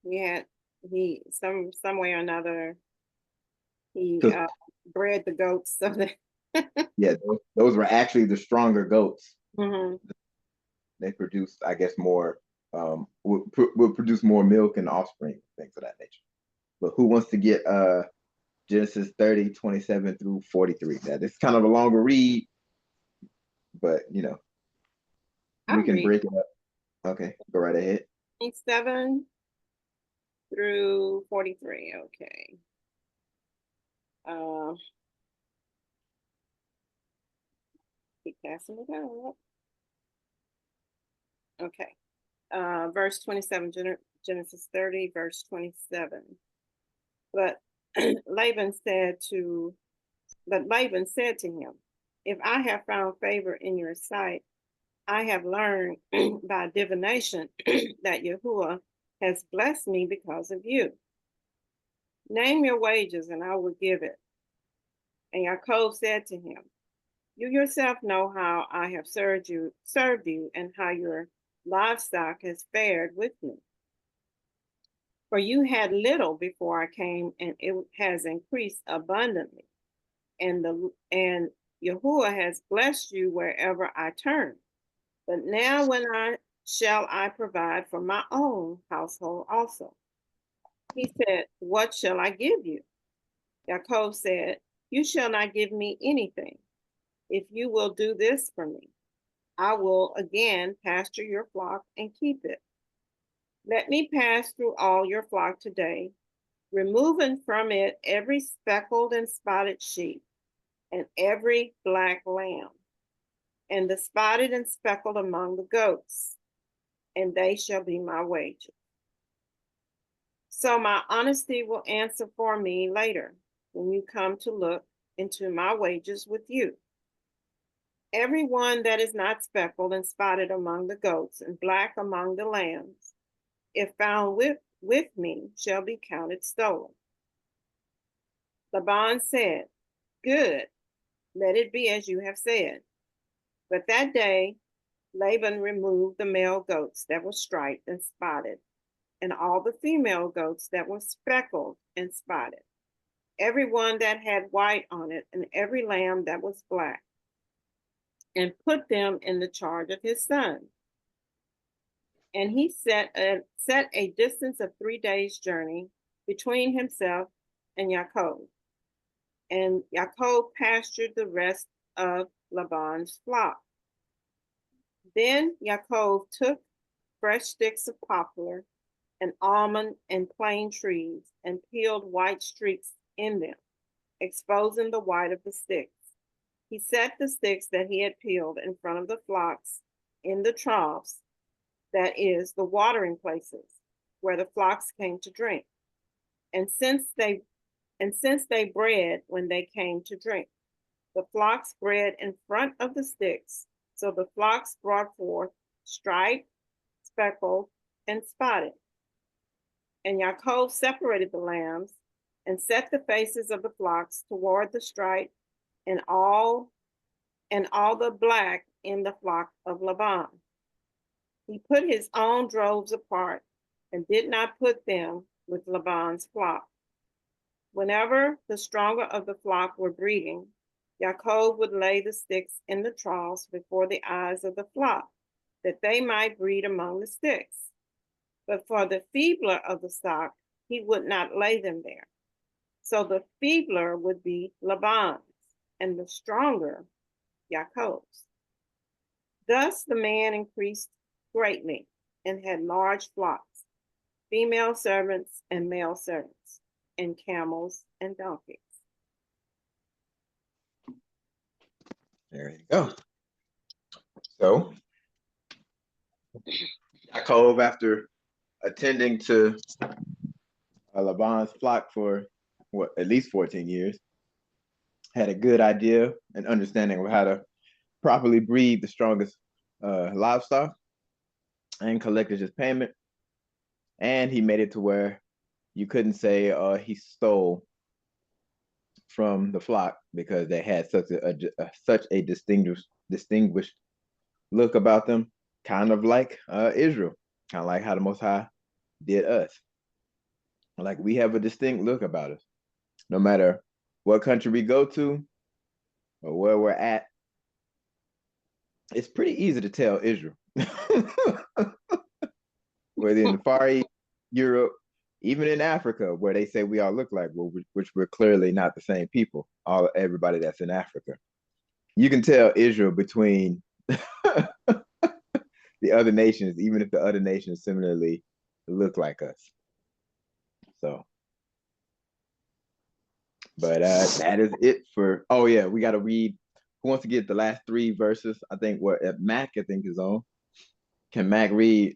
Some way or another, he So, bred the goats so that yeah, those were actually the stronger goats. Mhm. They produced, I guess, more, would produce more milk and offspring, things of that nature. But who wants to get Genesis 30:27 through 43? That it's kind of a longer read, but we I'll can read break it up. Okay, go right ahead. 27 through 43. Okay. Keep passing it up. Okay. Verse 27, Genesis 30, verse 27. But Laban said to him, if I have found favor in your sight, I have learned by divination that Yahuwah has blessed me because of you. Name your wages and I will give it. And Yaakov said to him, you yourself know how I have served you, and how your livestock has fared with me. For you had little before I came, and it has increased abundantly. And Yahuwah has blessed you wherever I turn. But now when shall I provide for my own household also? He said, what shall I give you? Yaakov said, you shall not give me anything. If you will do this for me, I will again pasture your flock and keep it. Let me pass through all your flock today, removing from it every speckled and spotted sheep and every black lamb, and the spotted and speckled among the goats, and they shall be my wages. So my honesty will answer for me later when you come to look into my wages with you. Everyone that is not speckled and spotted among the goats and black among the lambs, if found with me, shall be counted stolen. Laban said, good, let it be as you have said. But that day, Laban removed the male goats that were striped and spotted, and all the female goats that were speckled and spotted, every one that had white on it, and every lamb that was black, and put them in the charge of his son. And he set a distance of 3 days' journey between himself and Yaakov. And Yaakov pastured the rest of Laban's flock. Then Yaakov took fresh sticks of poplar and almond and plane trees and peeled white streaks in them, exposing the white of the sticks. He set the sticks that he had peeled in front of the flocks in the troughs, that is, the watering places, where the flocks came to drink. And since they bred when they came to drink, the flocks bred in front of the sticks. So the flocks brought forth striped, speckled, and spotted. And Yaakov separated the lambs and set the faces of the flocks toward the striped and all the black in the flock of Laban. He put his own droves apart and did not put them with Laban's flock. Whenever the stronger of the flock were breeding, Yaakov would lay the sticks in the troughs before the eyes of the flock, that they might breed among the sticks. But for the feebler of the stock, he would not lay them there. So the feebler would be Laban's, and the stronger Yaakov's. Thus the man increased greatly and had large flocks, female servants and male servants, and camels and donkeys. There you go. So Yaakov, after attending to Laban's flock for what, at least 14 years, had a good idea and understanding of how to properly breed the strongest livestock, and collected his payment. And he made it to where you couldn't say he stole from the flock, because they had such a distinguished look about them, kind of like Israel, kind of like how the Most High did us. Like, we have a distinct look about us. No matter what country we go to or where we're at, it's pretty easy to tell Israel. Whether in the Far East, Europe, even in Africa, where they say we all look like, well, which we're clearly not the same people, everybody that's in Africa. You can tell Israel between the other nations, even if the other nations similarly look like us. So, but that is it for, oh yeah, we got to read. Who wants to get the last 3 verses? I think Mac, I think, is on. Can Mac read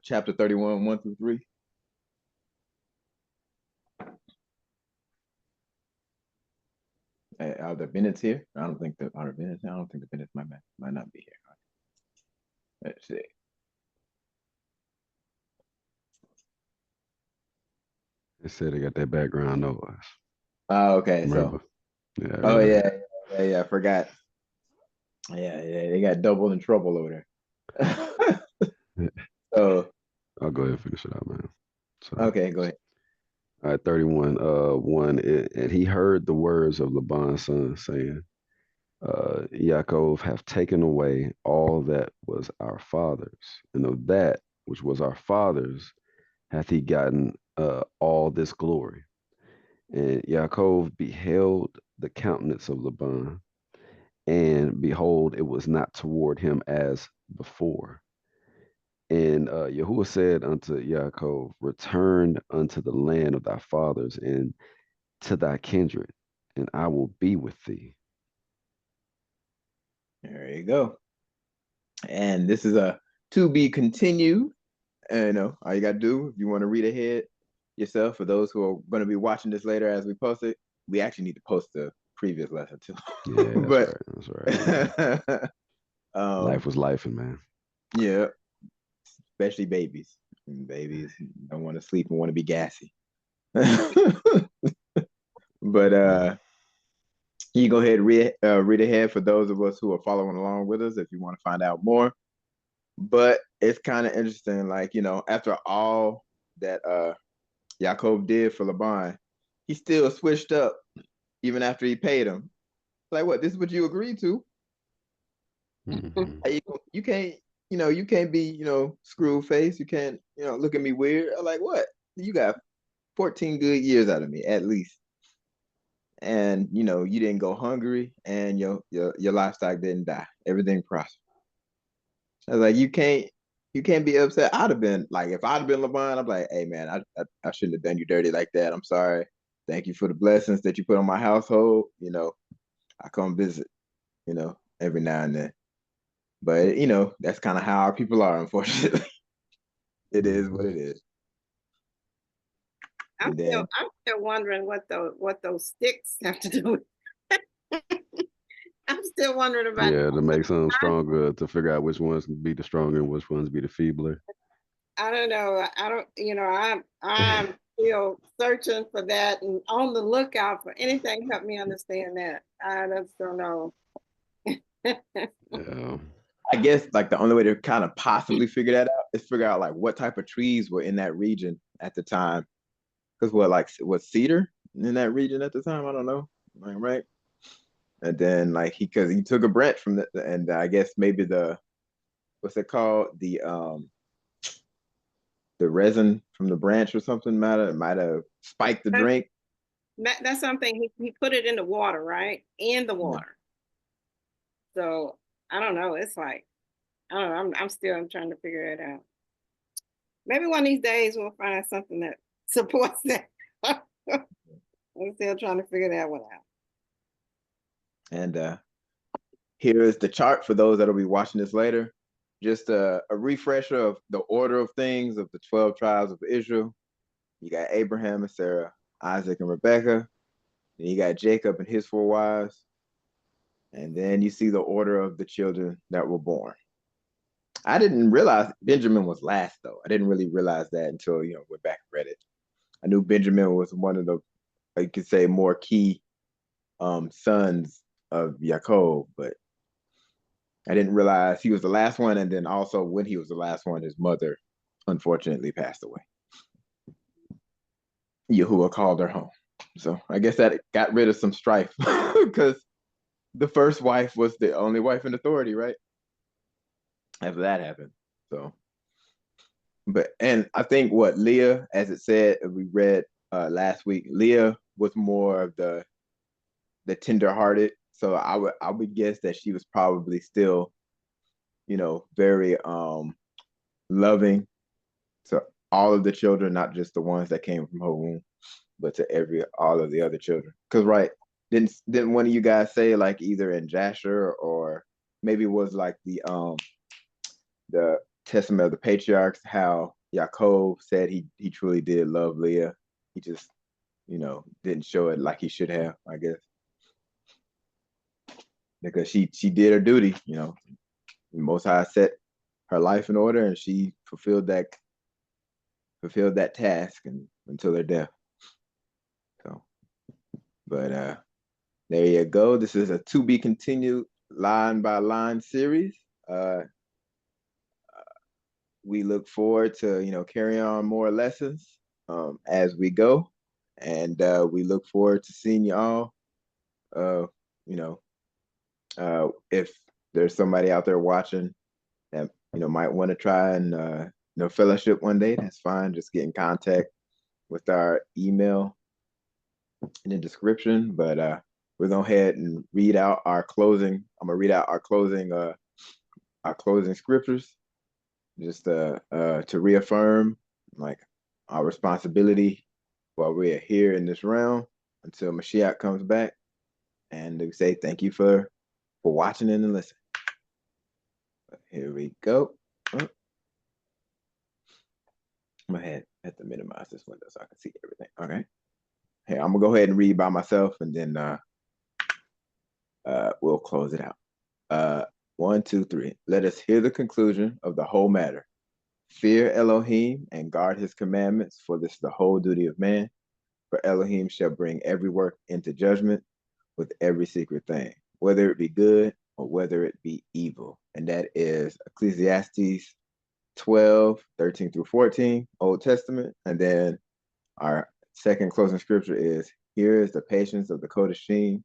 chapter 31, 1 through 3? Are the Bennett's here? I don't think the Bennett's might not be here. Let's see. They said they got that background noise. Oh, okay. Remember? So, yeah. Oh yeah, I forgot. Yeah, they got double in trouble over there. So, I'll go ahead and finish it out, man. So, okay, go ahead. all right, 31, 1, and he heard the words of Laban's son, saying, Yaakov hath taken away all that was our father's, and of that which was our father's hath he gotten all this glory. And Yaakov beheld the countenance of Laban, and behold, it was not toward him as before. And Yahuwah said unto Yaakov, return unto the land of thy fathers and to thy kindred, and I will be with thee. There you go. And this is a to be continued. And all you gotta do, if you want to read ahead yourself, for those who are going to be watching this later as we post it, we actually need to post the previous lesson too. Yeah, that's right. Life was lifing, man. Yeah, especially babies. Babies don't want to sleep and want to be gassy. But you go ahead and read ahead for those of us who are following along with us if you want to find out more. But it's kind of interesting, like, after all that Yaakov did for Laban, he still switched up even after he paid him. Like, what? This is what you agreed to? Mm-hmm. You can't, you can't be, screw face. You can't, look at me weird. I'm like, what? You got 14 good years out of me, at least. And, you didn't go hungry, and your livestock didn't die. Everything prospered. I was like, you can't be upset. I'd have been like, if I'd have been Laban, I'm like, hey man, I shouldn't have done you dirty like that. I'm sorry. Thank you for the blessings that you put on my household. I come visit, every now and then. But that's kind of how our people are, unfortunately. It is what it is. I'm still wondering what those sticks have to do with. I'm still wondering about. Yeah, to make something stronger, to figure out which ones can be the stronger and which ones be the feebler. I don't know. I'm still searching for that and on the lookout for anything to help me understand that. I just don't know. Yeah. I guess like the only way to kind of possibly figure that out is figure out like what type of trees were in that region at the time. Because what cedar? in that region at the time. I don't know, like, right? And then like because he took a branch from the, and I guess maybe the what's it called, the resin from the branch or something might have spiked the That's, drink. that's something he put it in the water, right? In the water. So I don't know. It's like, I don't know. I'm still trying to figure it out. Maybe one of these days we'll find something that supports that. I'm still trying to figure that one out. And here is the chart for those that'll be watching this later. Just a refresher of the order of things of the 12 tribes of Israel. You got Abraham and Sarah, Isaac and Rebekah. Then you got Jacob and his 4 wives. And then you see the order of the children that were born. I didn't realize Benjamin was last, though. I didn't really realize that until, went back and read it. I knew Benjamin was one of the, you could say, more key sons of Yaakov, but I didn't realize he was the last one. And then also when he was the last one, his mother unfortunately passed away. Yahuwah called her home. So I guess that got rid of some strife because the first wife was the only wife in authority, right? After that happened. So, and I think what Leah, as it said, we read last week, Leah was more of the tender-hearted. So I would guess that she was probably still, very loving to all of the children, not just the ones that came from her womb, but to all of the other children. Because didn't one of you guys say like either in Jasher or maybe it was like the Testament of the Patriarchs, how Yaakov said he truly did love Leah. He just, didn't show it like he should have, I guess. Because she did her duty, Most High set her life in order and she fulfilled that task and until her death. So, but there you go. This is a to be continued line by line series. We look forward to carry on more lessons as we go, and we look forward to seeing y'all. If there's somebody out there watching that might want to try and fellowship one day, that's fine. Just get in contact with our email in the description. But we're gonna go ahead and read out our closing. I'm gonna read out our closing scriptures, just to reaffirm like our responsibility while we are here in this realm until Mashiach comes back, and to say thank you for watching and listening. Here we go. Oh. I'm gonna have to minimize this window so I can see everything. Okay. Hey, I'm gonna go ahead and read by myself, and then we'll close it out. 1, 2, 3. Let us hear the conclusion of the whole matter. Fear Elohim and guard his commandments, for this is the whole duty of man. For Elohim shall bring every work into judgment with every secret thing, whether it be good or whether it be evil. And that is Ecclesiastes 12, 13 through 14, Old Testament. And then our second closing scripture is, here is the patience of the Kodashim.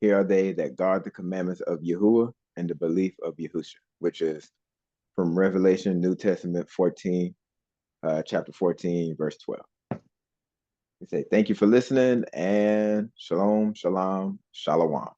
Here are they that guard the commandments of Yahuwah and the belief of Yahusha, which is from Revelation, New Testament 14, chapter 14, verse 12. We say thank you for listening, and shalom, shalom, shalom.